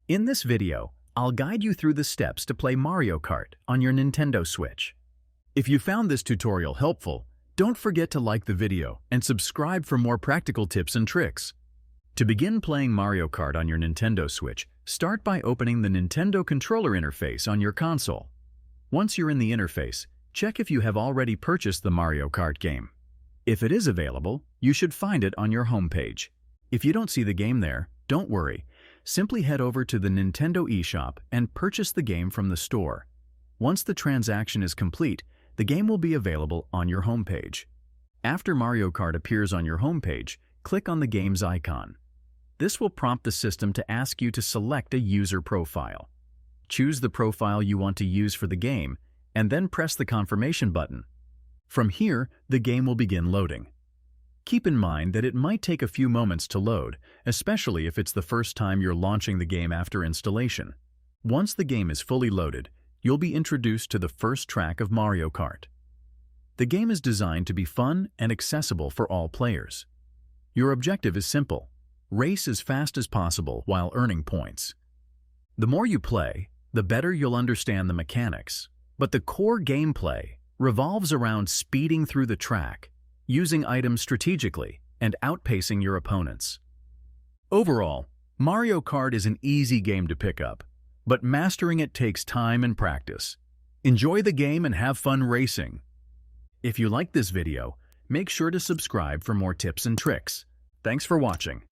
In this video, I'll guide you through the steps to play Mario Kart on your Nintendo Switch. If you found this tutorial helpful, don't forget to like the video and subscribe for more practical tips and tricks. To begin playing Mario Kart on your Nintendo Switch, start by opening the Nintendo controller interface on your console. Once you're in the interface, check if you have already purchased the Mario Kart game. If it is available, you should find it on your homepage. If you don't see the game there, don't worry. Simply head over to the Nintendo eShop and purchase the game from the store. Once the transaction is complete, the game will be available on your homepage. After Mario Kart appears on your homepage, click on the game's icon. This will prompt the system to ask you to select a user profile. Choose the profile you want to use for the game, and then press the confirmation button. From here, the game will begin loading. Keep in mind that it might take a few moments to load, especially if it's the first time you're launching the game after installation. Once the game is fully loaded, you'll be introduced to the first track of Mario Kart. The game is designed to be fun and accessible for all players. Your objective is simple: race as fast as possible while earning points. The more you play, the better you'll understand the mechanics, but the core gameplay revolves around speeding through the track, using items strategically, and outpacing your opponents. Overall, Mario Kart is an easy game to pick up, but mastering it takes time and practice. Enjoy the game and have fun racing. If you like this video, make sure to subscribe for more tips and tricks. Thanks for watching.